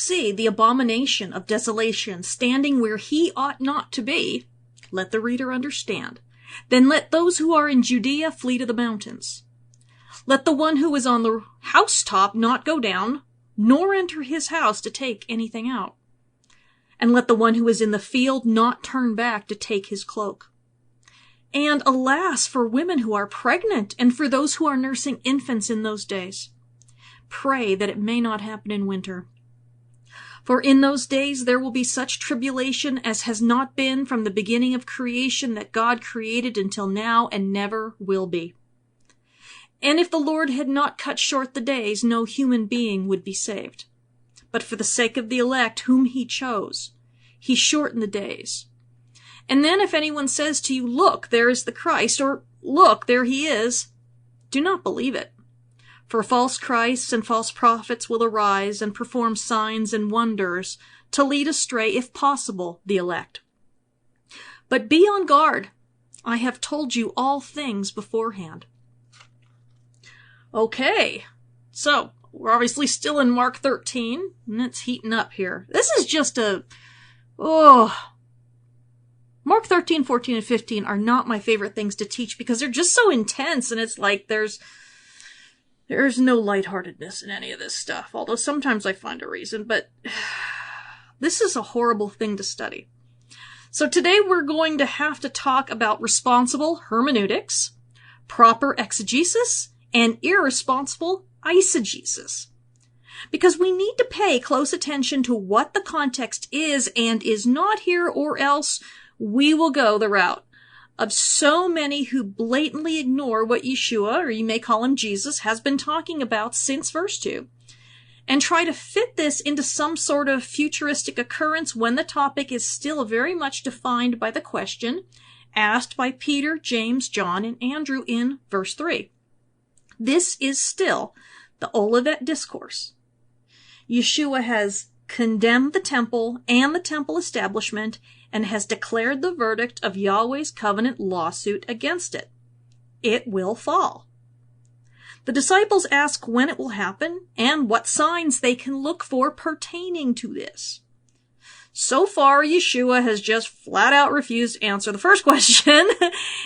see the abomination of desolation standing where he ought not to be, let the reader understand. Then let those who are in Judea flee to the mountains. Let the one who is on the housetop not go down, nor enter his house to take anything out. And let the one who is in the field not turn back to take his cloak. And alas for women who are pregnant and for those who are nursing infants in those days. Pray that it may not happen in winter. For in those days there will be such tribulation as has not been from the beginning of creation that God created until now and never will be. And if the Lord had not cut short the days, no human being would be saved. But for the sake of the elect whom he chose, he shortened the days. And then if anyone says to you, look, there is the Christ, or look, there he is, do not believe it. For false Christs and false prophets will arise and perform signs and wonders to lead astray, if possible, the elect. But be on guard. I have told you all things beforehand. Okay, so we're obviously still in Mark 13, and it's heating up here. This is just Mark 13, 14, and 15 are not my favorite things to teach because they're just so intense, and it's like there's no lightheartedness in any of this stuff, although sometimes I find a reason, but this is a horrible thing to study. So today we're going to have to talk about responsible hermeneutics, proper exegesis, and irresponsible eisegesis. Because we need to pay close attention to what the context is and is not here, or else we will go the route of so many who blatantly ignore what Yeshua, or you may call him Jesus, has been talking about since verse 2, and try to fit this into some sort of futuristic occurrence when the topic is still very much defined by the question asked by Peter, James, John, and Andrew in verse 3. This is still the Olivet Discourse. Yeshua has condemned the temple and the temple establishment and has declared the verdict of Yahweh's covenant lawsuit against it. It will fall. The disciples ask when it will happen and what signs they can look for pertaining to this. So far, Yeshua has just flat out refused to answer the first question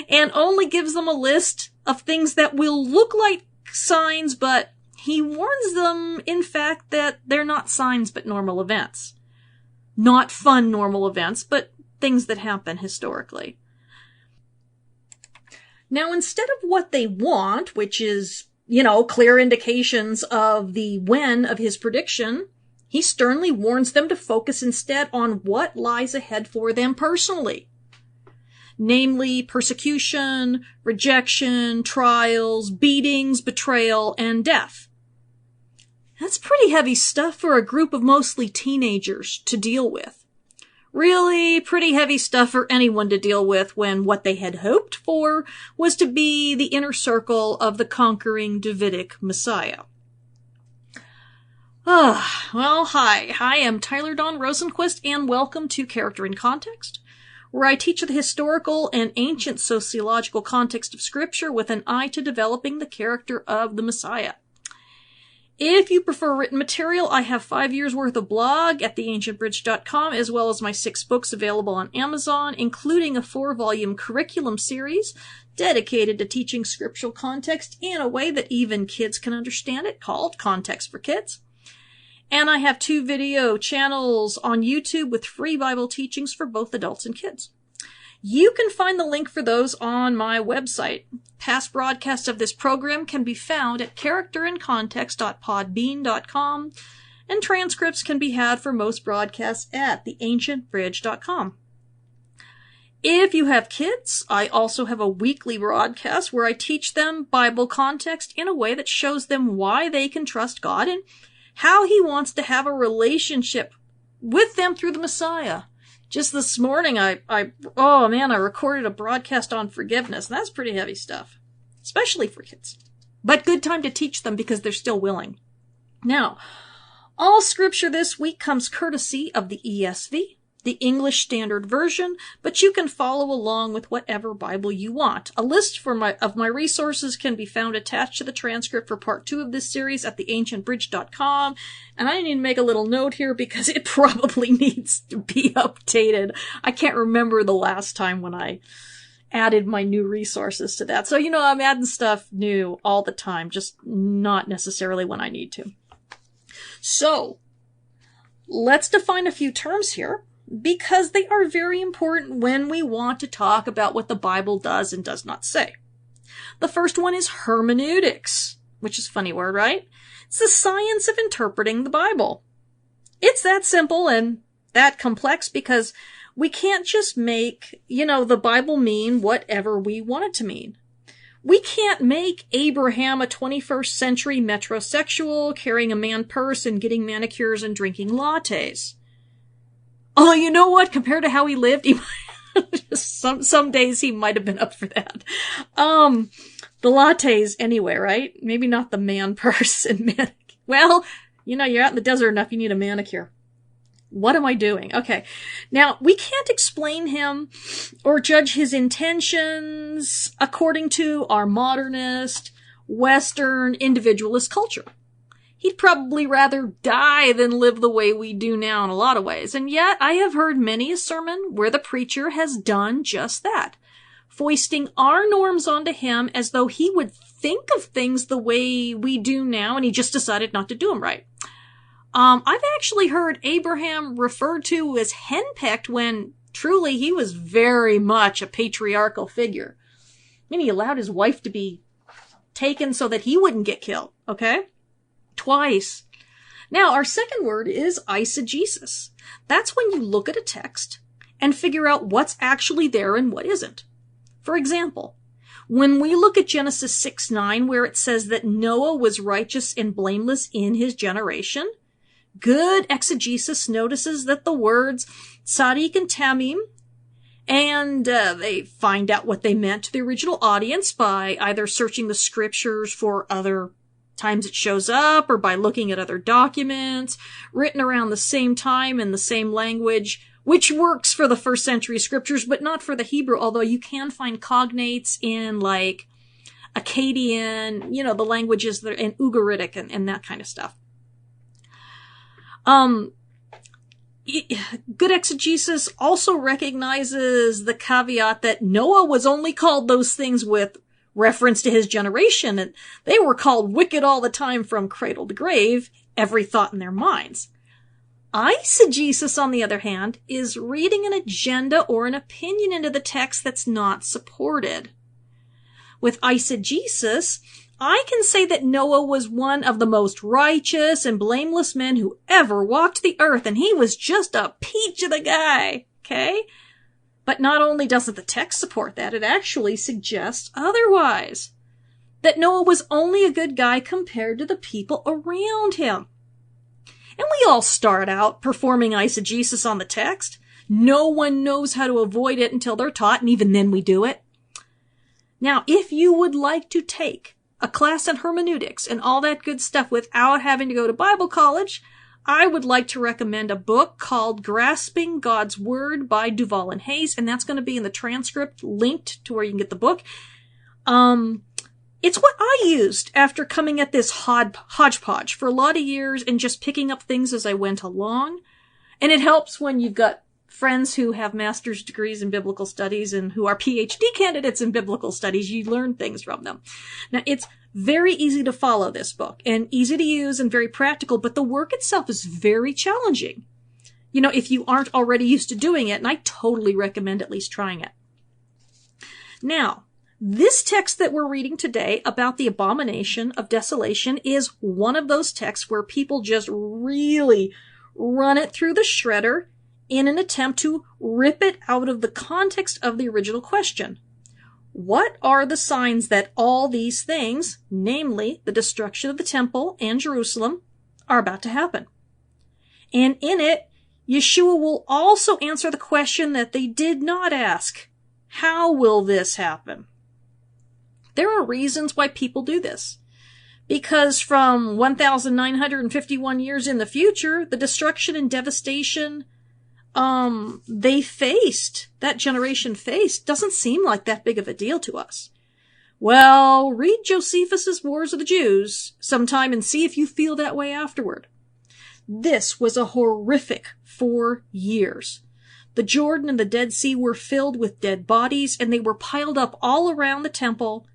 and only gives them a list of things that will look like signs, but he warns them, in fact, that they're not signs but normal events. Not fun normal events, but things that happen historically. Now, instead of what they want, which is, clear indications of the when of his prediction, he sternly warns them to focus instead on what lies ahead for them personally. Namely, persecution, rejection, trials, beatings, betrayal, and death. That's pretty heavy stuff for a group of mostly teenagers to deal with. Really pretty heavy stuff for anyone to deal with when what they had hoped for was to be the inner circle of the conquering Davidic Messiah. Hi, I'm Tyler Dawn Rosenquist, and welcome to Character in Context, where I teach the historical and ancient sociological context of Scripture with an eye to developing the character of the Messiah. If you prefer written material, I have 5 years' worth of blog at theancientbridge.com, as well as my 6 books available on Amazon, including a 4-volume curriculum series dedicated to teaching scriptural context in a way that even kids can understand it, called Context for Kids. And I have 2 video channels on YouTube with free Bible teachings for both adults and kids. You can find the link for those on my website. Past broadcasts of this program can be found at characterincontext.podbean.com, and transcripts can be had for most broadcasts at theancientbridge.com. If you have kids, I also have a weekly broadcast where I teach them Bible context in a way that shows them why they can trust God and how he wants to have a relationship with them through the Messiah. Just this morning, I recorded a broadcast on forgiveness, and that's pretty heavy stuff, especially for kids. But good time to teach them because they're still willing. Now, all scripture this week comes courtesy of the ESV, the English Standard Version, but you can follow along with whatever Bible you want. A list of my resources can be found attached to the transcript for part 2 of this series at theancientbridge.com. And I need to make a little note here because it probably needs to be updated. I can't remember the last time when I added my new resources to that. So, I'm adding stuff new all the time, just not necessarily when I need to. So, let's define a few terms here, because they are very important when we want to talk about what the Bible does and does not say. The first one is hermeneutics, which is a funny word, right? It's the science of interpreting the Bible. It's that simple and that complex because we can't just make, the Bible mean whatever we want it to mean. We can't make Abraham a 21st century metrosexual carrying a man purse and getting manicures and drinking lattes. Although, you know what? Compared to how he lived, some days he might have been up for that. The lattes anyway, right? Maybe not the man purse and manicure. Well, you're out in the desert enough, you need a manicure. What am I doing? Okay. Now, we can't explain him or judge his intentions according to our modernist, Western, individualist culture. He'd probably rather die than live the way we do now in a lot of ways. And yet, I have heard many a sermon where the preacher has done just that, foisting our norms onto him as though he would think of things the way we do now, and he just decided not to do them right. I've actually heard Abraham referred to as henpecked when truly he was very much a patriarchal figure. I mean, he allowed his wife to be taken so that he wouldn't get killed, okay? Twice. Now, our second word is eisegesis. That's when you look at a text and figure out what's actually there and what isn't. For example, when we look at Genesis 6:9, where it says that Noah was righteous and blameless in his generation, good exegesis notices that the words tzaddik and tamim, and they find out what they meant to the original audience by either searching the scriptures for other times it shows up or by looking at other documents written around the same time in the same language, which works for the first century scriptures, but not for the Hebrew, although you can find cognates in like Akkadian, the languages that are in Ugaritic and that kind of stuff. Good exegesis also recognizes the caveat that Noah was only called those things with reference to his generation, and they were called wicked all the time from cradle to grave, every thought in their minds. Eisegesis, on the other hand, is reading an agenda or an opinion into the text that's not supported. With eisegesis, I can say that Noah was one of the most righteous and blameless men who ever walked the earth, and he was just a peach of a guy, okay? But not only doesn't the text support that, it actually suggests otherwise. That Noah was only a good guy compared to the people around him. And we all start out performing eisegesis on the text. No one knows how to avoid it until they're taught, and even then we do it. Now, if you would like to take a class in hermeneutics and all that good stuff without having to go to Bible college, I would like to recommend a book called Grasping God's Word by Duval and Hayes, and that's going to be in the transcript linked to where you can get the book. It's what I used after coming at this hodgepodge for a lot of years and just picking up things as I went along. And it helps when you've got friends who have master's degrees in biblical studies and who are PhD candidates in biblical studies. You learn things from them. Now, it's very easy to follow this book and easy to use and very practical, but the work itself is very challenging. If you aren't already used to doing it, and I totally recommend at least trying it. Now, this text that we're reading today about the abomination of desolation is one of those texts where people just really run it through the shredder in an attempt to rip it out of the context of the original question. What are the signs that all these things, namely the destruction of the temple and Jerusalem, are about to happen? And in it, Yeshua will also answer the question that they did not ask. How will this happen? There are reasons why people do this. Because from 1,951 years in the future, the destruction and devastation that generation faced doesn't seem like that big of a deal to us. Well, read Josephus's Wars of the Jews sometime and see if you feel that way afterward. This was a horrific 4 years. The Jordan and the Dead Sea were filled with dead bodies, and they were piled up all around the temple,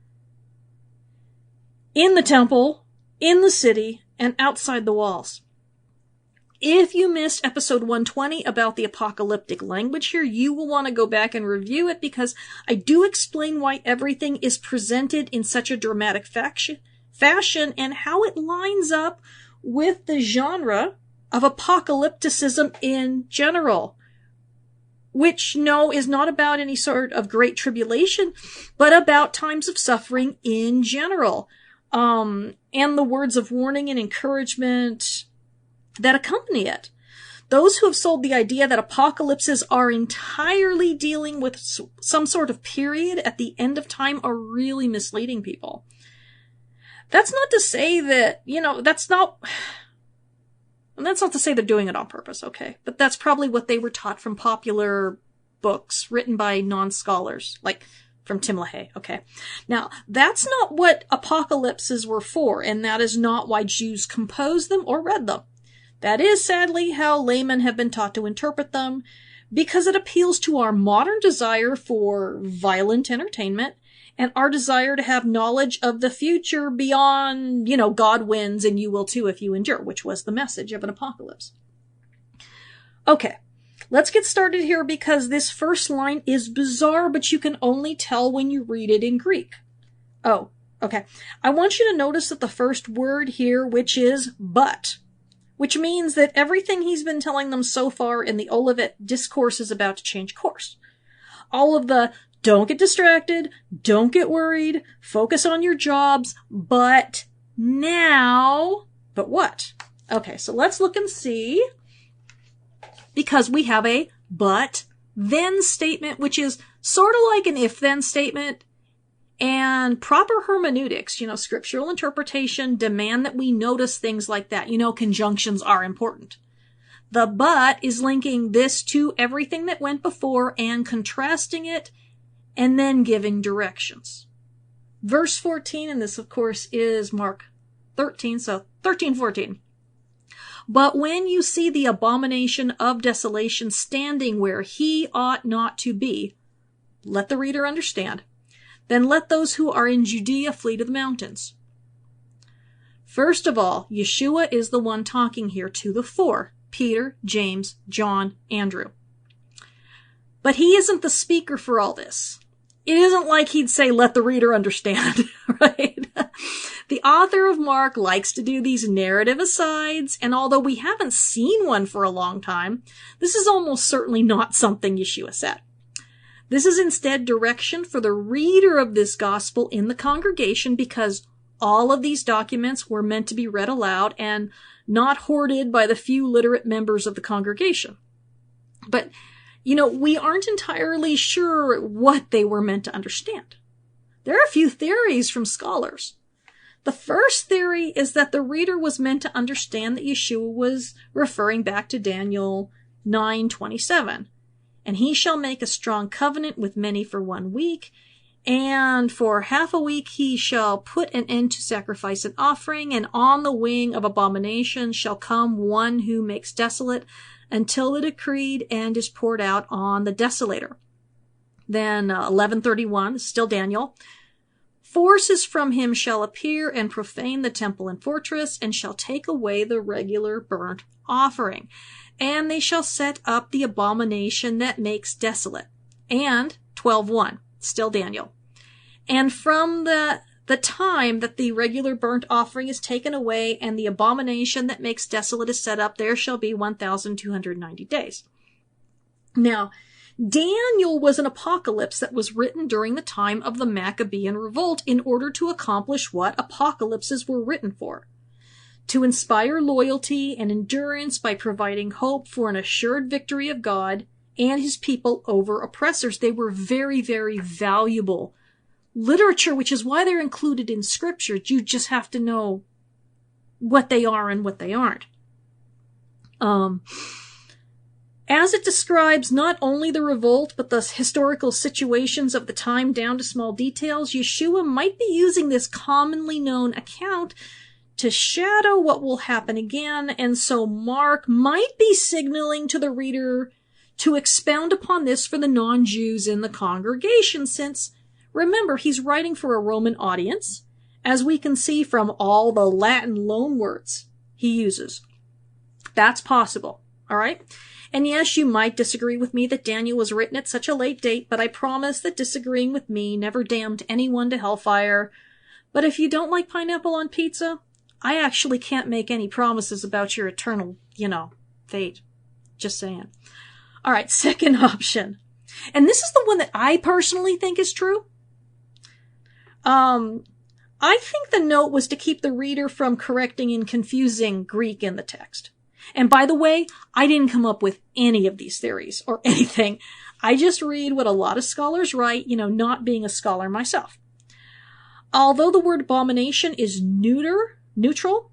in the city, and outside the walls. If you missed episode 120 about the apocalyptic language here, you will want to go back and review it, because I do explain why everything is presented in such a dramatic fashion and how it lines up with the genre of apocalypticism in general. Which, no, is not about any sort of great tribulation, but about times of suffering in general. And the words of warning and encouragement that accompany it. Those who have sold the idea that apocalypses are entirely dealing with some sort of period at the end of time are really misleading people. That's not to say that, that's not to say they're doing it on purpose, okay? But that's probably what they were taught from popular books written by non-scholars, like from Tim LaHaye, okay? Now, that's not what apocalypses were for, and that is not why Jews composed them or read them. That is, sadly, how laymen have been taught to interpret them, because it appeals to our modern desire for violent entertainment and our desire to have knowledge of the future beyond, God wins and you will too if you endure, which was the message of an apocalypse. Okay, let's get started here, because this first line is bizarre, but you can only tell when you read it in Greek. Oh, okay. I want you to notice that the first word here, which is but, which means that everything he's been telling them so far in the Olivet discourse is about to change course. All of the don't get distracted, don't get worried, focus on your jobs, but what? Okay, so let's look and see, because we have a but then statement, which is sort of like an if then statement, and proper hermeneutics, scriptural interpretation, demand that we notice things like that. Conjunctions are important. The but is linking this to everything that went before and contrasting it, and then giving directions. Verse 14, and this, of course, is Mark 13, so 13:14. But when you see the abomination of desolation standing where he ought not to be, let the reader understand. Then let those who are in Judea flee to the mountains. First of all, Yeshua is the one talking here to the four: Peter, James, John, Andrew. But he isn't the speaker for all this. It isn't like he'd say, let the reader understand, right? The author of Mark likes to do these narrative asides, and although we haven't seen one for a long time, this is almost certainly not something Yeshua said. This is instead direction for the reader of this gospel in the congregation, because all of these documents were meant to be read aloud and not hoarded by the few literate members of the congregation. But we aren't entirely sure what they were meant to understand. There are a few theories from scholars. The first theory is that the reader was meant to understand that Yeshua was referring back to Daniel 9:27. And he shall make a strong covenant with many for 1 week, and for half a week he shall put an end to sacrifice and offering, and on the wing of abomination shall come one who makes desolate, until the decreed end is poured out on the desolator. Then 11:31, still Daniel. Forces from him shall appear and profane the temple and fortress, and shall take away the regular burnt offering. And they shall set up the abomination that makes desolate. And 12:1, still Daniel. And from the time that the regular burnt offering is taken away and the abomination that makes desolate is set up, there shall be 1,290 days. Now, Daniel was an apocalypse that was written during the time of the Maccabean revolt in order to accomplish what apocalypses were written for: to inspire loyalty and endurance by providing hope for an assured victory of God and his people over oppressors. They were very, very valuable literature, which is why they're included in scripture. You just have to know what they are and what they aren't. as it describes not only the revolt, but the historical situations of the time down to small details, Yeshua might be using this commonly known account to shadow what will happen again, and so Mark might be signaling to the reader to expound upon this for the non-Jews in the congregation, since, remember, he's writing for a Roman audience, as we can see from all the Latin loanwords he uses. That's possible, all right? And yes, you might disagree with me that Daniel was written at such a late date, but I promise that disagreeing with me never damned anyone to hellfire. But if you don't like pineapple on pizza, I actually can't make any promises about your eternal, fate. Just saying. All right, second option. And this is the one that I personally think is true. I think the note was to keep the reader from correcting and confusing Greek in the text. And by the way, I didn't come up with any of these theories or anything. I just read what a lot of scholars write, not being a scholar myself. Although the word abomination is neutral,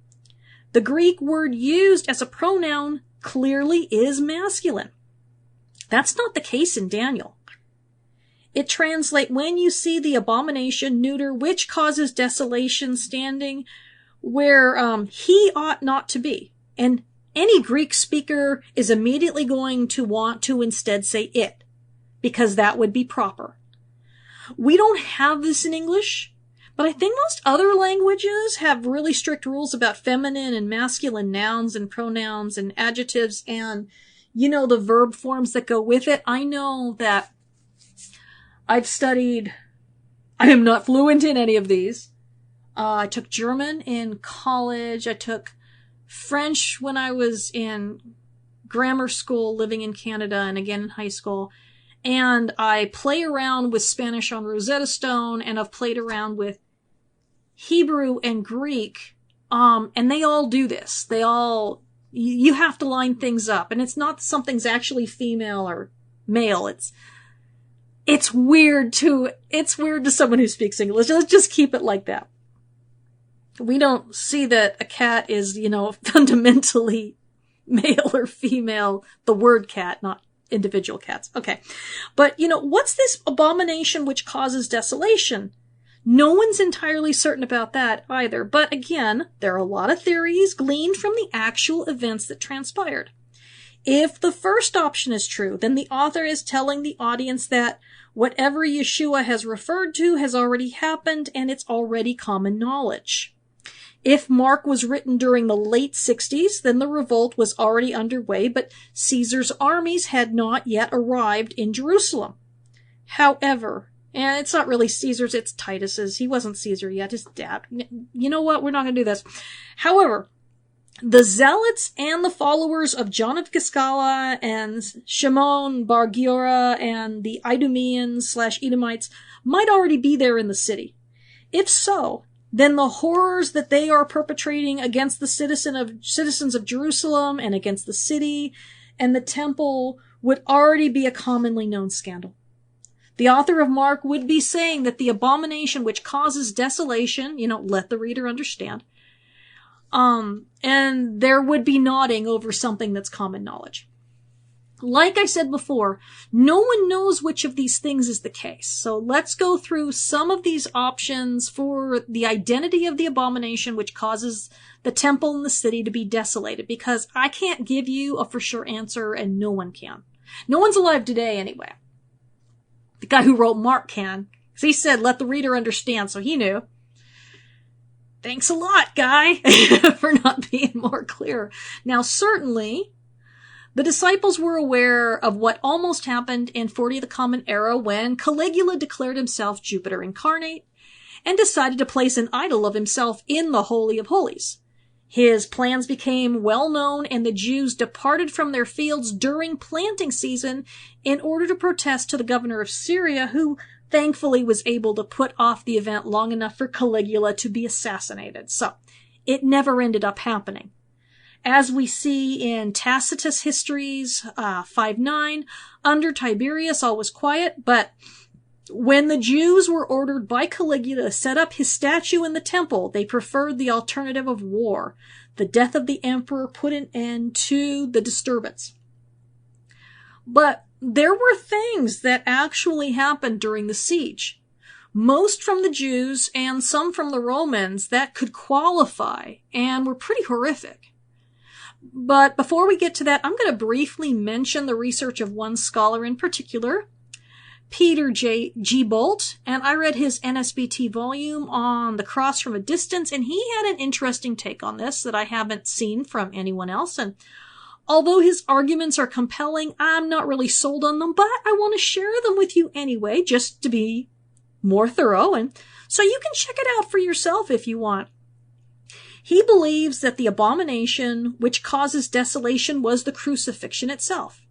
the Greek word used as a pronoun clearly is masculine. That's not the case in Daniel. It translates, when you see the abomination, neuter, which causes desolation, standing where he ought not to be. And any Greek speaker is immediately going to want to instead say it, because that would be proper. We don't have this in English, but I think most other languages have really strict rules about feminine and masculine nouns and pronouns and adjectives and, the verb forms that go with it. I know that I am not fluent in any of these. I took German in college. I took French when I was in grammar school living in Canada and again in high school. And I play around with Spanish on Rosetta Stone, and I've played around with Hebrew and Greek. And they all do this. You have to line things up, and it's not something's actually female or male. It's weird to someone who speaks English. Let's just keep it like that. We don't see that a cat is, fundamentally male or female, the word cat, not individual cats. Okay. But, what's this abomination which causes desolation? No one's entirely certain about that either. But again, there are a lot of theories gleaned from the actual events that transpired. If the first option is true, then the author is telling the audience that whatever Yeshua has referred to has already happened and it's already common knowledge. If Mark was written during the late 60s, then the revolt was already underway, but Caesar's armies had not yet arrived in Jerusalem. However, and it's not really Caesar's, it's Titus's. He wasn't Caesar yet, his dad. You know what? We're not going to do this. However, the Zealots and the followers of John of Giscala and Shimon Bar Giora and the Idumeans/Edomites might already be there in the city. If so, then the horrors that they are perpetrating against the citizens of Jerusalem and against the city and the temple would already be a commonly known scandal. The author of Mark would be saying that the abomination which causes desolation, let the reader understand, and there would be nodding over something that's common knowledge. Like I said before, no one knows which of these things is the case. So let's go through some of these options for the identity of the abomination which causes the temple and the city to be desolated, because I can't give you a for sure answer and no one can. No one's alive today anyway. The guy who wrote Mark can, because he said, let the reader understand, so he knew. Thanks a lot, guy, for not being more clear. Now, certainly, the disciples were aware of what almost happened in 40 of the Common Era when Caligula declared himself Jupiter incarnate and decided to place an idol of himself in the Holy of Holies. His plans became well known, and the Jews departed from their fields during planting season in order to protest to the governor of Syria, who thankfully was able to put off the event long enough for Caligula to be assassinated. So, it never ended up happening. As we see in Tacitus' Histories 5:9, under Tiberius all was quiet, but when the Jews were ordered by Caligula to set up his statue in the temple, they preferred the alternative of war. The death of the emperor put an end to the disturbance. But there were things that actually happened during the siege, most from the Jews and some from the Romans, that could qualify and were pretty horrific. But before we get to that, I'm going to briefly mention the research of one scholar in particular, Peter G. Bolt, and I read his NSBT volume on the cross from a distance, and he had an interesting take on this that I haven't seen from anyone else. And although his arguments are compelling, I'm not really sold on them, but I want to share them with you anyway, just to be more thorough, and so you can check it out for yourself if you want. He believes that the abomination which causes desolation was the crucifixion itself,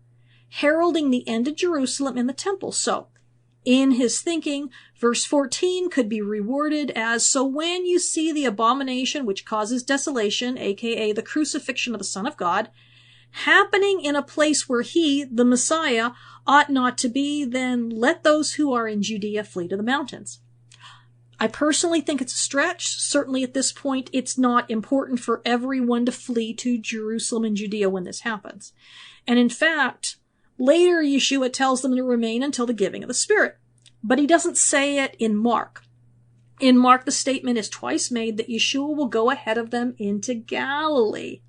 heralding the end of Jerusalem in the temple. So, in his thinking, verse 14 could be reworded as, so when you see the abomination which causes desolation, aka the crucifixion of the Son of God, happening in a place where he, the Messiah, ought not to be, then let those who are in Judea flee to the mountains. I personally think it's a stretch. Certainly at this point, it's not important for everyone to flee to Jerusalem and Judea when this happens. And in fact, later Yeshua tells them to remain until the giving of the Spirit. But he doesn't say it in Mark. In Mark, the statement is twice made that Yeshua will go ahead of them into Galilee.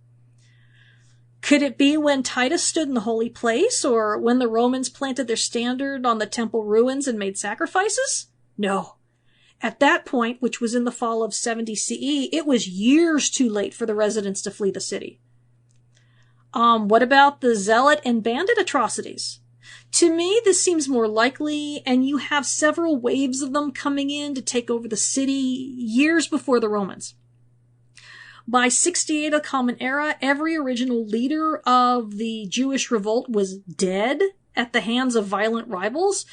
Could it be when Titus stood in the holy place, or when the Romans planted their standard on the temple ruins and made sacrifices? No. At that point, which was in the fall of 70 CE, it was years too late for the residents to flee the city. What about the zealot and bandit atrocities? To me, this seems more likely, and you have several waves of them coming in to take over the city years before the Romans. By 68 of the Common Era, every original leader of the Jewish revolt was dead at the hands of violent rivals,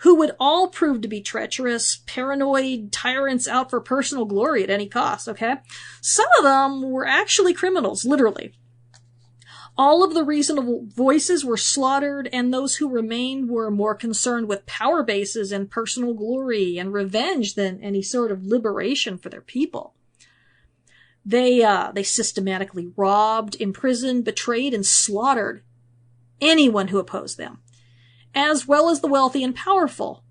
who would all prove to be treacherous, paranoid tyrants out for personal glory at any cost, okay? Some of them were actually criminals, literally. All of the reasonable voices were slaughtered, and those who remained were more concerned with power bases and personal glory and revenge than any sort of liberation for their people. They systematically robbed, imprisoned, betrayed, and slaughtered anyone who opposed them, as well as the wealthy and powerful,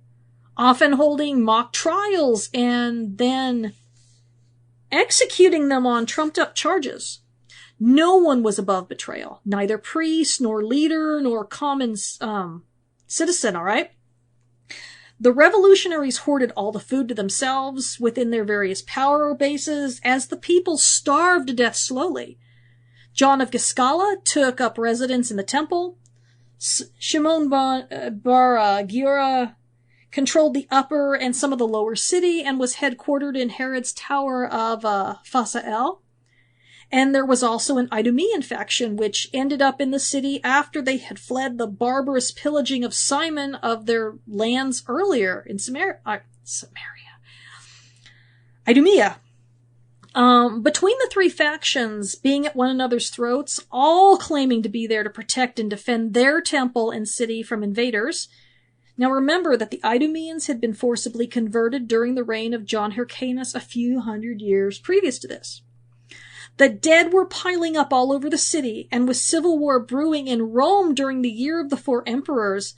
often holding mock trials and then executing them on trumped-up charges. No one was above betrayal, neither priest, nor leader, nor common citizen, all right? The revolutionaries hoarded all the food to themselves within their various power bases as the people starved to death slowly. John of Giscala took up residence in the temple. Shimon bar Giora controlled the upper and some of the lower city and was headquartered in Herod's tower of Phasael. And there was also an Idumean faction which ended up in the city after they had fled the barbarous pillaging of Simon of their lands earlier in Idumea. Between the three factions being at one another's throats, all claiming to be there to protect and defend their temple and city from invaders. Now remember that the Idumeans had been forcibly converted during the reign of John Hyrcanus a few hundred years previous to this. The dead were piling up all over the city, and with civil war brewing in Rome during the year of the four emperors,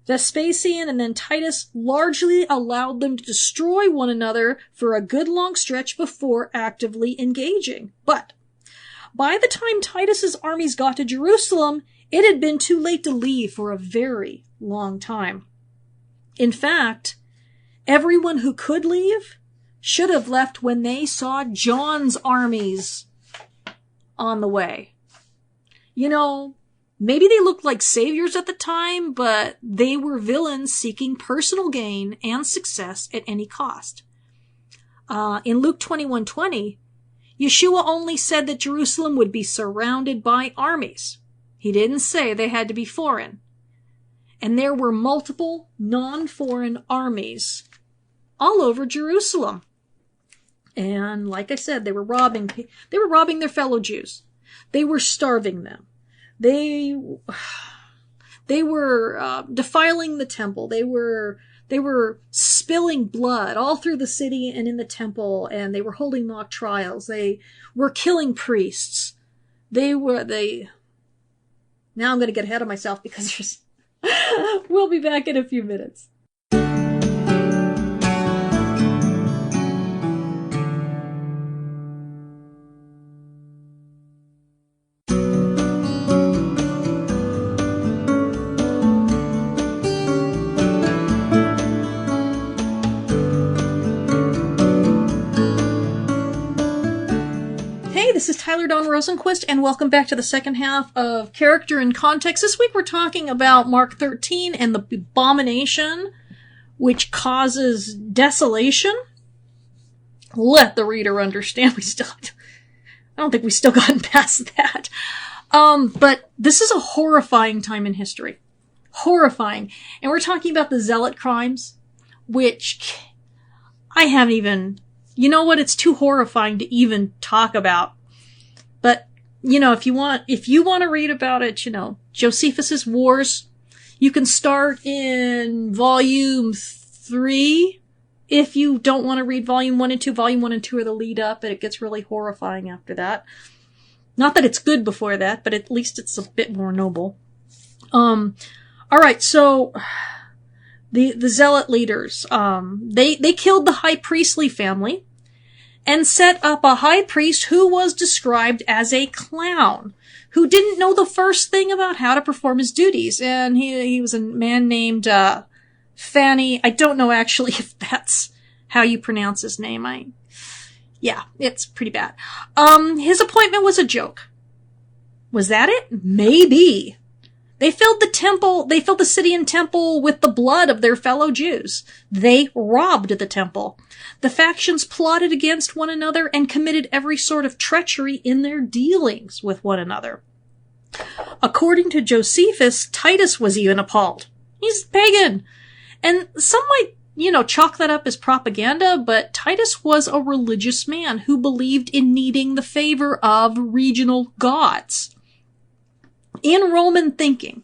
Vespasian and then Titus largely allowed them to destroy one another for a good long stretch before actively engaging. But by the time Titus's armies got to Jerusalem, it had been too late to leave for a very long time. In fact, everyone who could leave should have left when they saw John's armies on the way. You know, maybe they looked like saviors at the time, but they were villains seeking personal gain and success at any cost. In Luke 21:20, Yeshua only said that Jerusalem would be surrounded by armies. He didn't say they had to be foreign. And there were multiple non-foreign armies all over Jerusalem. And like I said, they were robbing their fellow Jews. They were starving them. They were defiling the temple. They were spilling blood all through the city and in the temple, and they were holding mock trials. They were killing priests. Now I'm going to get ahead of myself because We'll be back in a few minutes. This is Tyler Dawn Rosenquist, and welcome back to the second half of Character and Context. This week we're talking about Mark 13 and the Abomination, which causes desolation. Let the reader understand I don't think we still gotten past that. But this is a horrifying time in history. Horrifying. And we're talking about the Zealot crimes, which I haven't even, you know what, it's too horrifying to even talk about. But, if you want to read about it, Josephus's Wars, you can start in volume 3. If you don't want to read volume 1 and 2, volume 1 and 2 are the lead up, and it gets really horrifying after that. Not that it's good before that, but at least it's a bit more noble. Alright, so, the Zealot leaders, they killed the high priestly family, and set up a high priest who was described as a clown, who didn't know the first thing about how to perform his duties. And he was a man named, Fanny. I don't know actually if that's how you pronounce his name. Yeah, it's pretty bad. His appointment was a joke. Was that it? Maybe. They filled the city and temple with the blood of their fellow Jews. They robbed the temple. The factions plotted against one another and committed every sort of treachery in their dealings with one another. According to Josephus, Titus was even appalled. He's pagan. And some might, chalk that up as propaganda, but Titus was a religious man who believed in needing the favor of regional gods. In Roman thinking,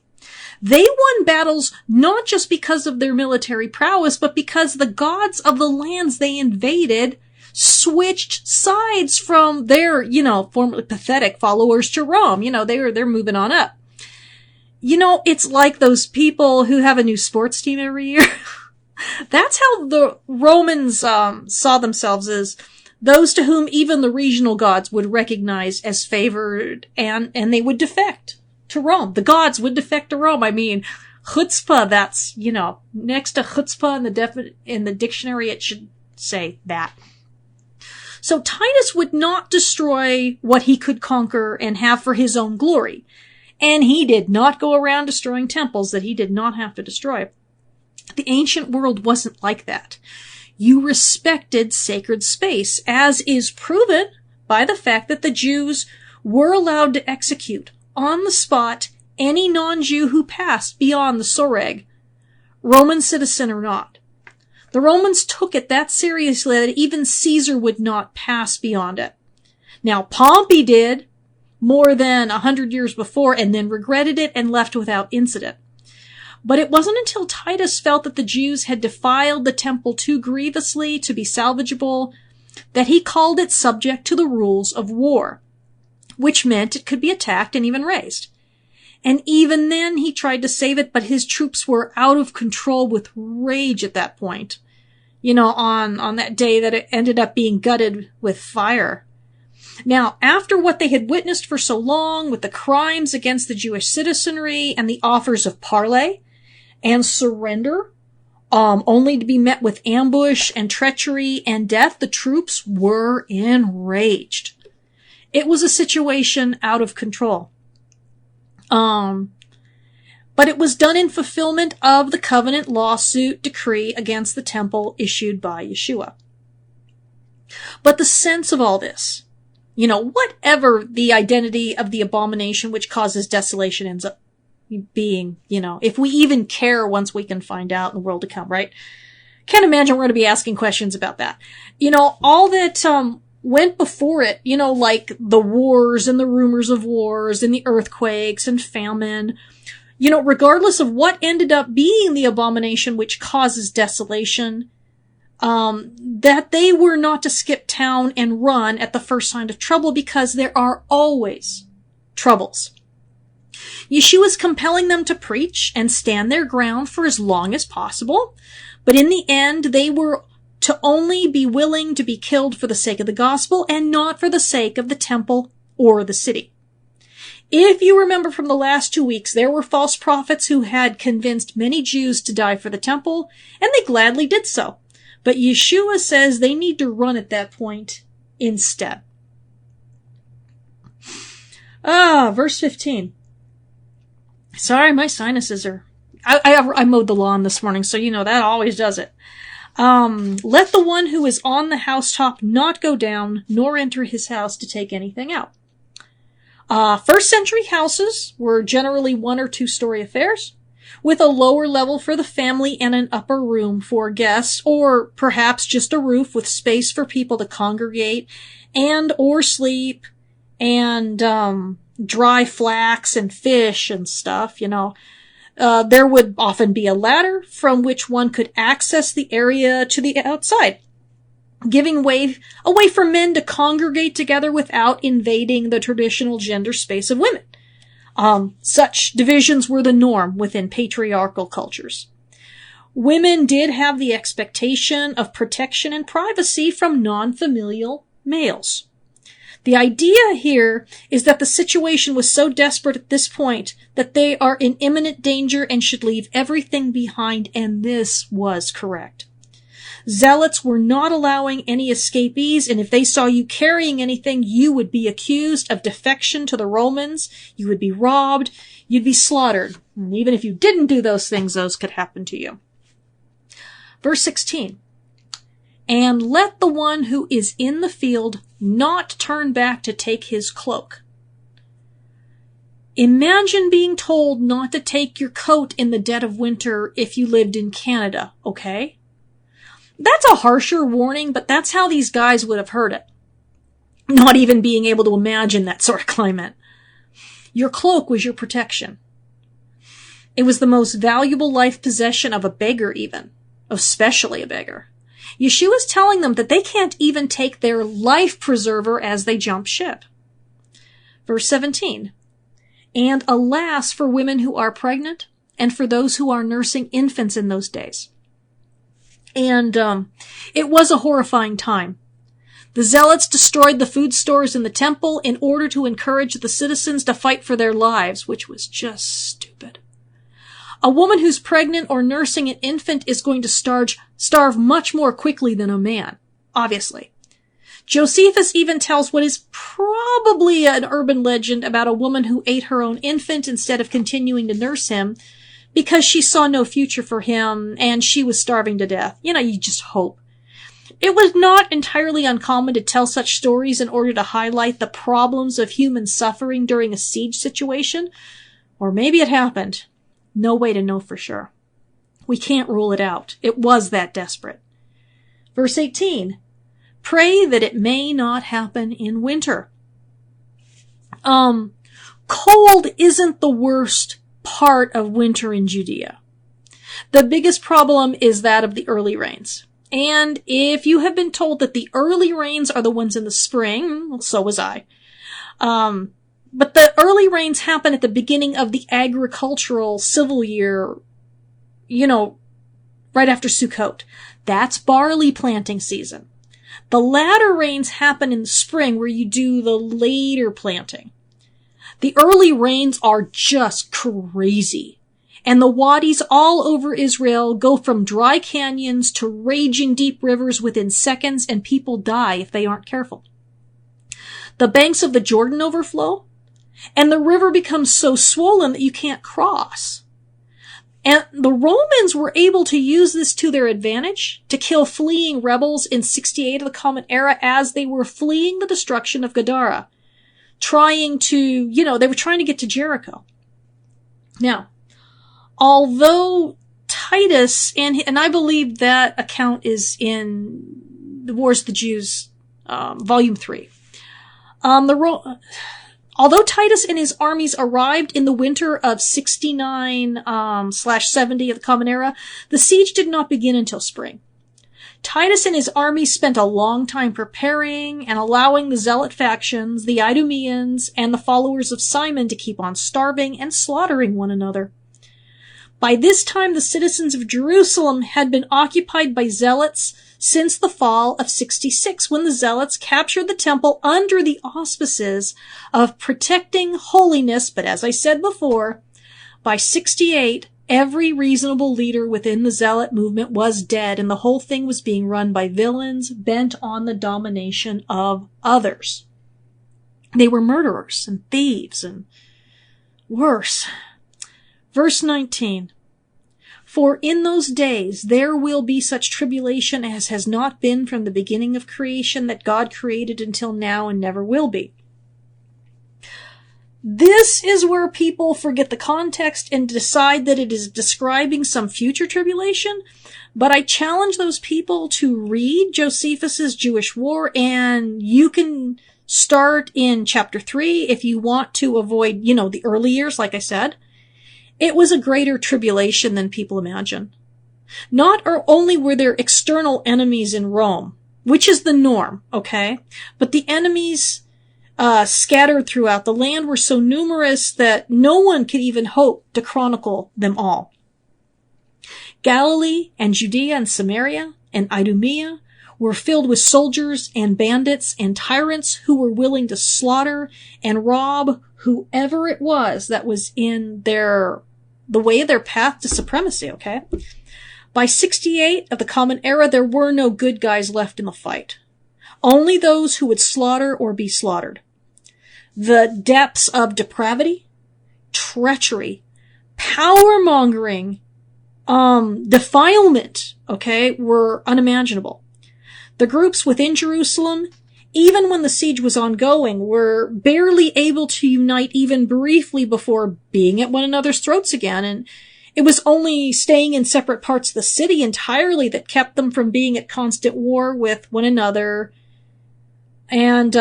they won battles not just because of their military prowess, but because the gods of the lands they invaded switched sides from their, formerly pathetic followers to Rome. They're moving on up. It's like those people who have a new sports team every year. That's how the Romans saw themselves, as those to whom even the regional gods would recognize as favored, and they would defect to Rome. The gods would defect to Rome. I mean, chutzpah, that's, next to chutzpah in the dictionary, it should say that. So Titus would not destroy what he could conquer and have for his own glory. And he did not go around destroying temples that he did not have to destroy. The ancient world wasn't like that. You respected sacred space, as is proven by the fact that the Jews were allowed to execute on the spot any non-Jew who passed beyond the soreg, Roman citizen or not. The Romans took it that seriously that even Caesar would not pass beyond it. Now, Pompey did more than 100 years before and then regretted it and left without incident. But it wasn't until Titus felt that the Jews had defiled the temple too grievously to be salvageable that he called it subject to the rules of war, which meant it could be attacked and even razed. And even then he tried to save it, but his troops were out of control with rage at that point. On that day that it ended up being gutted with fire. Now, after what they had witnessed for so long with the crimes against the Jewish citizenry and the offers of parley and surrender, only to be met with ambush and treachery and death, the troops were enraged. It was a situation out of control. But it was done in fulfillment of the covenant lawsuit decree against the temple issued by Yeshua. But the sense of all this, whatever the identity of the abomination which causes desolation ends up being, if we even care once we can find out in the world to come, right? Can't imagine we're going to be asking questions about that. All that, went before it, like the wars and the rumors of wars and the earthquakes and famine, regardless of what ended up being the abomination which causes desolation, that they were not to skip town and run at the first sign of trouble, because there are always troubles. Yeshua's compelling them to preach and stand their ground for as long as possible, but in the end, they were to only be willing to be killed for the sake of the gospel and not for the sake of the temple or the city. If you remember from the last 2 weeks, there were false prophets who had convinced many Jews to die for the temple, and they gladly did so. But Yeshua says they need to run at that point instead. Verse 15. Sorry, my sinuses are... I mowed the lawn this morning, so you know that always does it. Let the one who is on the housetop not go down, nor enter his house to take anything out. First century houses were generally 1 or 2 story affairs, with a lower level for the family and an upper room for guests, or perhaps just a roof with space for people to congregate and or sleep and dry flax and fish and stuff, you know. There would often be a ladder from which one could access the area to the outside, giving a way for men to congregate together without invading the traditional gender space of women. Such divisions were the norm within patriarchal cultures. Women did have the expectation of protection and privacy from non-familial males. The idea here is that the situation was so desperate at this point that they are in imminent danger and should leave everything behind, and this was correct. Zealots were not allowing any escapees, and if they saw you carrying anything, you would be accused of defection to the Romans, you would be robbed, you'd be slaughtered. And even if you didn't do those things, those could happen to you. Verse 16. And let the one who is in the field not turn back to take his cloak. Imagine being told not to take your coat in the dead of winter if you lived in Canada, okay? That's a harsher warning, but that's how these guys would have heard it. Not even being able to imagine that sort of climate. Your cloak was your protection. It was the most valuable life possession of a beggar even, especially a beggar. Yeshua is telling them that they can't even take their life preserver as they jump ship. Verse 17. And alas for women who are pregnant and for those who are nursing infants in those days. And it was a horrifying time. The Zealots destroyed the food stores in the temple in order to encourage the citizens to fight for their lives, which was just stupid. A woman who's pregnant or nursing an infant is going to starve much more quickly than a man, obviously. Josephus even tells what is probably an urban legend about a woman who ate her own infant instead of continuing to nurse him because she saw no future for him and she was starving to death. You know, you just hope. It was not entirely uncommon to tell such stories in order to highlight the problems of human suffering during a siege situation. Or maybe it happened. No way to know for sure. We can't rule it out. It was that desperate. Verse 18. Pray that it may not happen in winter. Cold isn't the worst part of winter in Judea. The biggest problem is that of the early rains. And if you have been told that the early rains are the ones in the spring, well, so was I. But the early rains happen at the beginning of the agricultural civil year, you know, right after Sukkot. That's barley planting season. The latter rains happen in the spring where you do the later planting. The early rains are just crazy. And the wadis all over Israel go from dry canyons to raging deep rivers within seconds, and people die if they aren't careful. The banks of the Jordan overflow, and the river becomes so swollen that you can't cross. And the Romans were able to use this to their advantage to kill fleeing rebels in 68 of the Common Era as they were fleeing the destruction of Gadara, trying to, they were trying to get to Jericho. Now, although Titus, and I believe that account is in The Wars of the Jews, Volume 3. Although Titus and his armies arrived in the winter of 69/70 of the Common Era, the siege did not begin until spring. Titus and his army spent a long time preparing and allowing the zealot factions, the Idumeans, and the followers of Simon to keep on starving and slaughtering one another. By this time, the citizens of Jerusalem had been occupied by zealots since the fall of 66, when the zealots captured the temple under the auspices of protecting holiness. But as I said before, by 68, every reasonable leader within the zealot movement was dead, and the whole thing was being run by villains bent on the domination of others. They were murderers and thieves and worse. Verse 19. For in those days there will be such tribulation as has not been from the beginning of creation that God created until now and never will be. This is where people forget the context and decide that it is describing some future tribulation, but I challenge those people to read Josephus's Jewish War, and you can start in chapter 3 if you want to avoid, the early years, like I said. It was a greater tribulation than people imagine. Not only were there external enemies in Rome, which is the norm, okay? But the enemies scattered throughout the land were so numerous that no one could even hope to chronicle them all. Galilee and Judea and Samaria and Idumea were filled with soldiers and bandits and tyrants who were willing to slaughter and rob whoever it was that was in the way of their path to supremacy, okay? By 68 of the Common Era, there were no good guys left in the fight. Only those who would slaughter or be slaughtered. The depths of depravity, treachery, power-mongering, defilement, okay, were unimaginable. The groups within Jerusalem, even when the siege was ongoing, were barely able to unite even briefly before being at one another's throats again, and it was only staying in separate parts of the city entirely that kept them from being at constant war with one another, and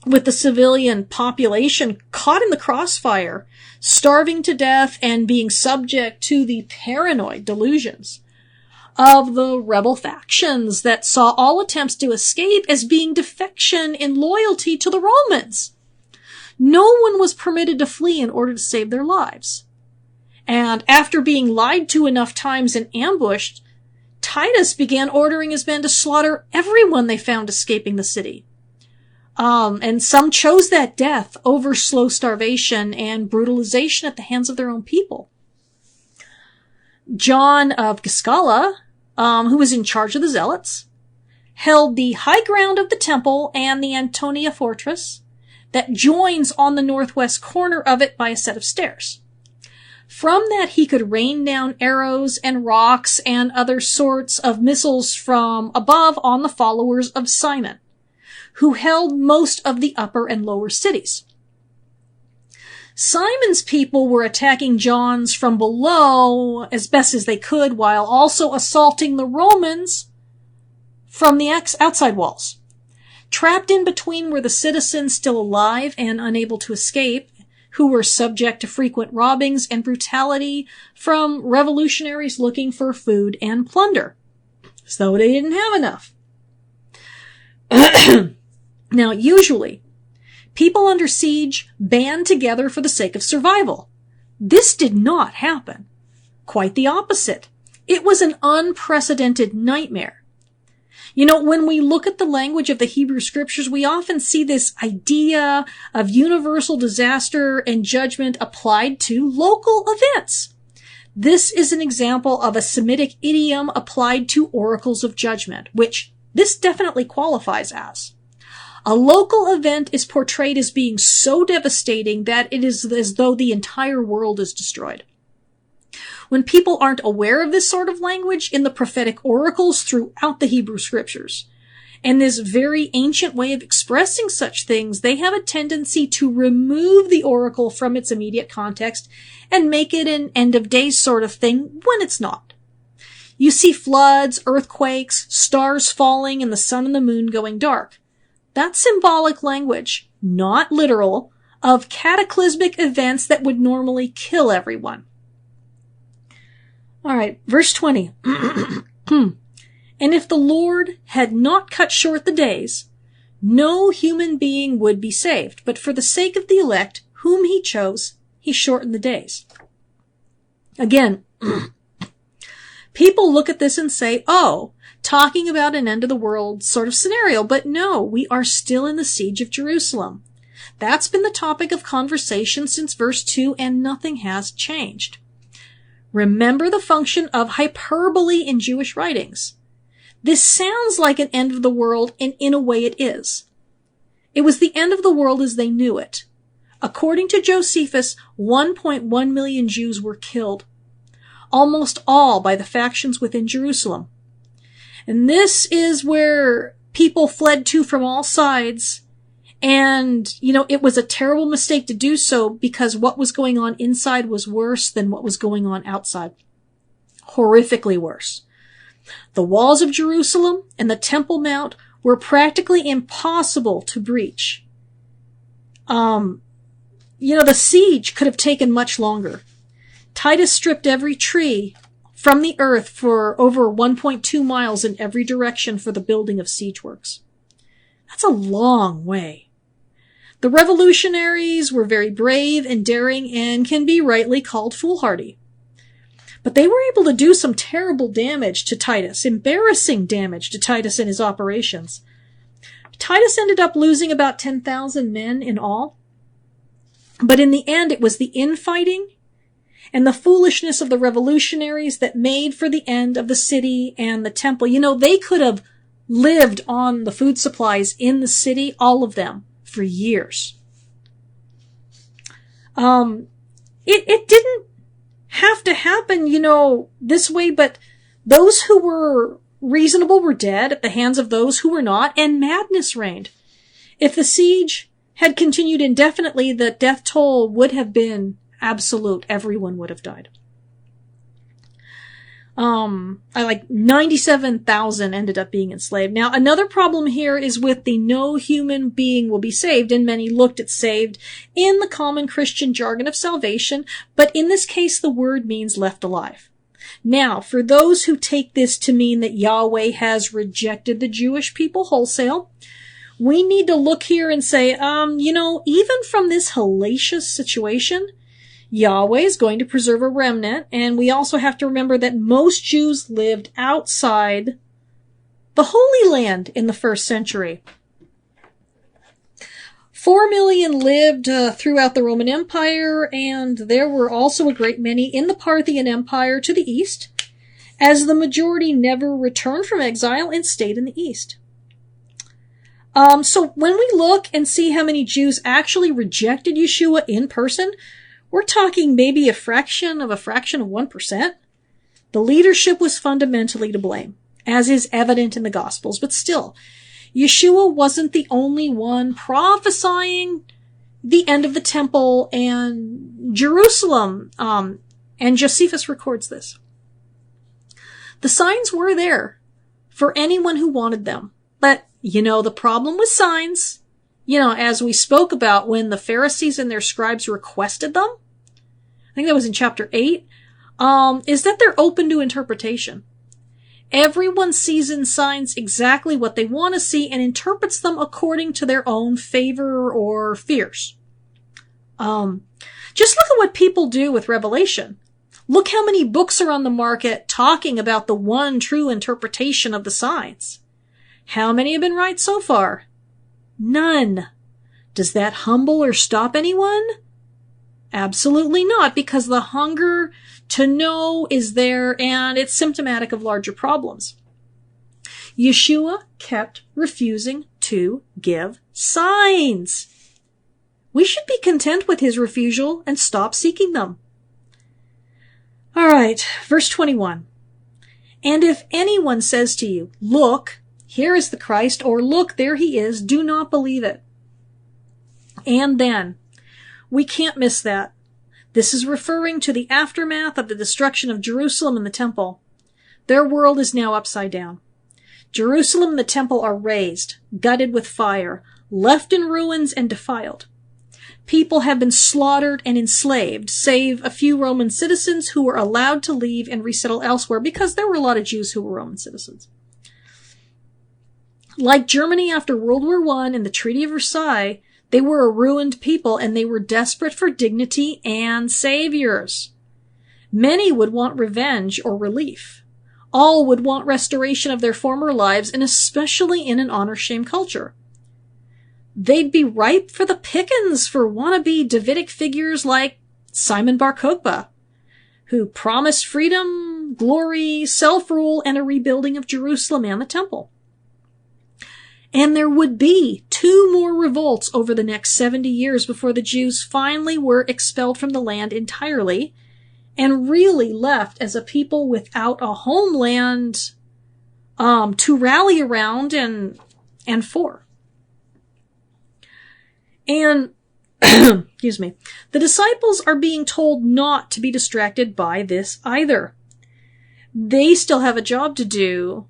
with the civilian population caught in the crossfire, starving to death and being subject to the paranoid delusions of the rebel factions that saw all attempts to escape as being defection in loyalty to the Romans. No one was permitted to flee in order to save their lives. And after being lied to enough times and ambushed, Titus began ordering his men to slaughter everyone they found escaping the city. And some chose that death over slow starvation and brutalization at the hands of their own people. John of Giscala, who was in charge of the zealots, held the high ground of the temple and the Antonia fortress that joins on the northwest corner of it by a set of stairs. From that he could rain down arrows and rocks and other sorts of missiles from above on the followers of Simon, who held most of the upper and lower cities. Simon's people were attacking John's from below as best as they could, while also assaulting the Romans from the outside walls. Trapped in between were the citizens still alive and unable to escape, who were subject to frequent robbings and brutality from revolutionaries looking for food and plunder, as though they didn't have enough. Now, usually, people under siege band together for the sake of survival. This did not happen. Quite the opposite. It was an unprecedented nightmare. When we look at the language of the Hebrew scriptures, we often see this idea of universal disaster and judgment applied to local events. This is an example of a Semitic idiom applied to oracles of judgment, which this definitely qualifies as. A local event is portrayed as being so devastating that it is as though the entire world is destroyed. When people aren't aware of this sort of language in the prophetic oracles throughout the Hebrew scriptures, and this very ancient way of expressing such things, they have a tendency to remove the oracle from its immediate context and make it an end of days sort of thing when it's not. You see floods, earthquakes, stars falling, and the sun and the moon going dark. That's symbolic language, not literal, of cataclysmic events that would normally kill everyone. All right, verse 20. And if the Lord had not cut short the days, no human being would be saved. But for the sake of the elect, whom he chose, he shortened the days. Again, people look at this and say, oh, talking about an end of the world sort of scenario. But no, we are still in the siege of Jerusalem. That's been the topic of conversation since verse 2, and nothing has changed. Remember the function of hyperbole in Jewish writings. This sounds like an end of the world, and in a way it is. It was the end of the world as they knew it. According to Josephus, 1.1 million Jews were killed, almost all by the factions within Jerusalem. And this is where people fled to from all sides. And, it was a terrible mistake to do so because what was going on inside was worse than what was going on outside. Horrifically worse. The walls of Jerusalem and the Temple Mount were practically impossible to breach. The siege could have taken much longer. Titus stripped every tree from the earth for over 1.2 miles in every direction for the building of siege works. That's a long way. The revolutionaries were very brave and daring and can be rightly called foolhardy. But they were able to do some terrible damage to Titus, embarrassing damage to Titus and his operations. Titus ended up losing about 10,000 men in all. But in the end, it was the infighting and the foolishness of the revolutionaries that made for the end of the city and the temple. They could have lived on the food supplies in the city, all of them, for years. It didn't have to happen, this way, but those who were reasonable were dead at the hands of those who were not, and madness reigned. If the siege had continued indefinitely, the death toll would have been absolute. Everyone would have died. 97,000 ended up being enslaved. Now, another problem here is with the no human being will be saved, and many looked at saved in the common Christian jargon of salvation, but in this case, the word means left alive. Now, for those who take this to mean that Yahweh has rejected the Jewish people wholesale, we need to look here and say, even from this hellacious situation, Yahweh is going to preserve a remnant, and we also have to remember that most Jews lived outside the Holy Land in the first century. 4 million lived throughout the Roman Empire, and there were also a great many in the Parthian Empire to the east, as the majority never returned from exile and stayed in the east. So when we look and see how many Jews actually rejected Yeshua in person, we're talking maybe a fraction of 1%. The leadership was fundamentally to blame, as is evident in the Gospels, but still, Yeshua wasn't the only one prophesying the end of the temple and Jerusalem, and Josephus records this. The signs were there for anyone who wanted them, but, the problem with signs, as we spoke about when the Pharisees and their scribes requested them, I think that was in chapter 8, is that they're open to interpretation. Everyone sees in signs exactly what they want to see and interprets them according to their own favor or fears. Just look at what people do with Revelation. Look how many books are on the market talking about the one true interpretation of the signs. How many have been right so far? None. Does that humble or stop anyone? Absolutely not, because the hunger to know is there, and it's symptomatic of larger problems. Yeshua kept refusing to give signs. We should be content with his refusal and stop seeking them. All right, verse 21. And if anyone says to you, look, here is the Christ, or look, there he is, do not believe it. And then, we can't miss that. This is referring to the aftermath of the destruction of Jerusalem and the temple. Their world is now upside down. Jerusalem and the temple are razed, gutted with fire, left in ruins and defiled. People have been slaughtered and enslaved, save a few Roman citizens who were allowed to leave and resettle elsewhere, because there were a lot of Jews who were Roman citizens. Like Germany after World War I and the Treaty of Versailles, they were a ruined people and they were desperate for dignity and saviors. Many would want revenge or relief. All would want restoration of their former lives, and especially in an honor-shame culture. They'd be ripe for the pickings for wannabe Davidic figures like Simon Bar Kokhba, who promised freedom, glory, self-rule, and a rebuilding of Jerusalem and the temple. And there would be 2 more revolts over the next 70 years before the Jews finally were expelled from the land entirely and really left as a people without a homeland to rally around and for. And, excuse me, the disciples are being told not to be distracted by this either. They still have a job to do.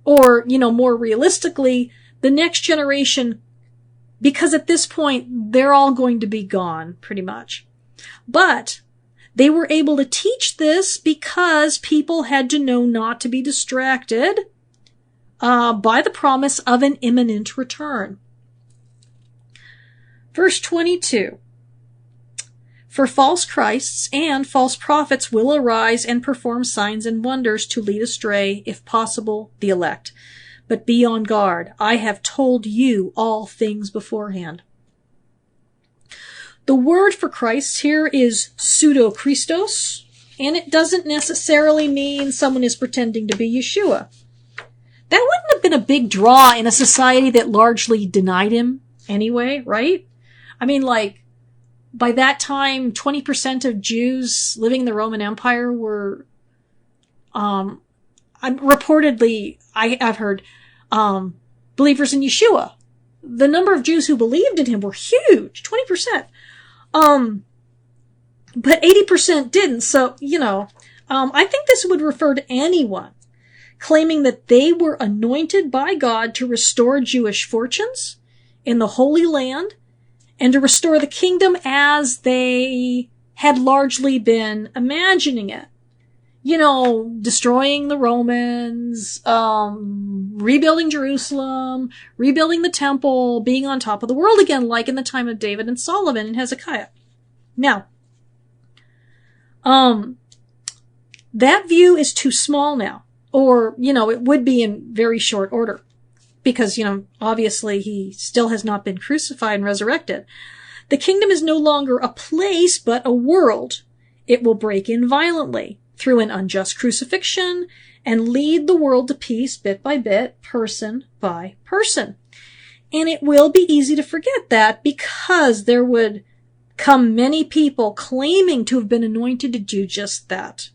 Or, more realistically, the next generation, because at this point, they're all going to be gone, pretty much. But they were able to teach this because people had to know not to be distracted by the promise of an imminent return. Verse 22. For false Christs and false prophets will arise and perform signs and wonders to lead astray, if possible, the elect. But be on guard. I have told you all things beforehand. The word for Christ here is pseudo-Christos, and it doesn't necessarily mean someone is pretending to be Yeshua. That wouldn't have been a big draw in a society that largely denied him anyway, right? I mean, by that time, 20% of Jews living in the Roman Empire were, reportedly, I've heard, believers in Yeshua. The number of Jews who believed in him were huge, 20%. But 80% didn't, so, I think this would refer to anyone claiming that they were anointed by God to restore Jewish fortunes in the Holy Land, and to restore the kingdom as they had largely been imagining it. Destroying the Romans, rebuilding Jerusalem, rebuilding the temple, being on top of the world again, like in the time of David and Solomon and Hezekiah. Now, that view is too small now. Or, it would be in very short order. Because, obviously he still has not been crucified and resurrected. The kingdom is no longer a place, but a world. It will break in violently through an unjust crucifixion and lead the world to peace bit by bit, person by person. And it will be easy to forget that because there would come many people claiming to have been anointed to do just that.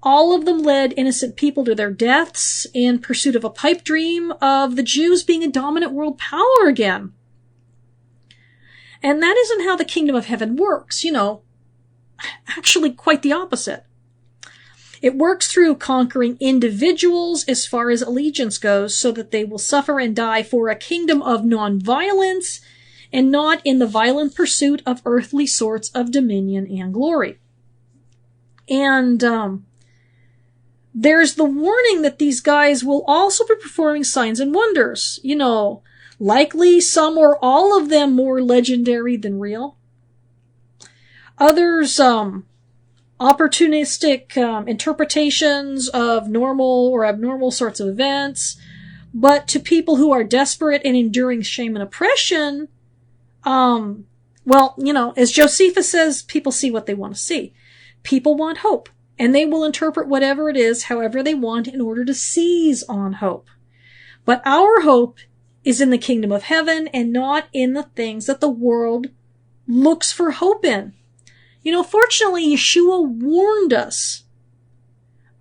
All of them led innocent people to their deaths in pursuit of a pipe dream of the Jews being a dominant world power again. And that isn't how the kingdom of heaven works, actually quite the opposite. It works through conquering individuals as far as allegiance goes so that they will suffer and die for a kingdom of nonviolence and not in the violent pursuit of earthly sorts of dominion and glory. And, there's the warning that these guys will also be performing signs and wonders. Likely some or all of them more legendary than real. Others, opportunistic interpretations of normal or abnormal sorts of events. But to people who are desperate and enduring shame and oppression, as Josephus says, people see what they want to see. People want hope. And they will interpret whatever it is however they want in order to seize on hope. But our hope is in the kingdom of heaven and not in the things that the world looks for hope in. Fortunately, Yeshua warned us.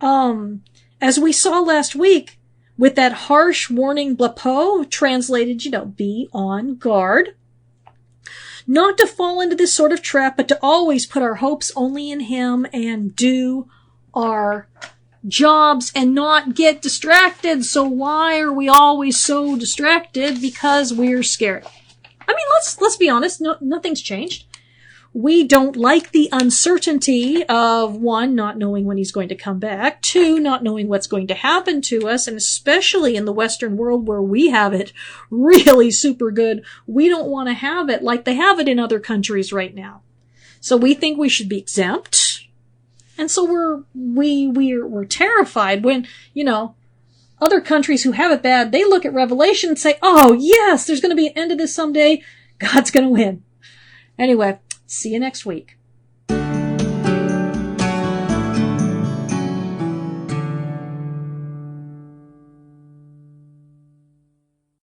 As we saw last week, with that harsh warning blepo, translated, be on guard. Not to fall into this sort of trap, but to always put our hopes only in him and do our jobs and not get distracted. So why are we always so distracted? Because we're scared. I mean, let's be honest. Nothing's changed. We don't like the uncertainty of, one, not knowing when he's going to come back, two, not knowing what's going to happen to us, and especially in the Western world where we have it really super good, we don't want to have it like they have it in other countries right now. So we think we should be exempt. And so we're terrified when, other countries who have it bad, they look at Revelation and say, oh yes, there's going to be an end to this someday. God's going to win. Anyway, see you next week.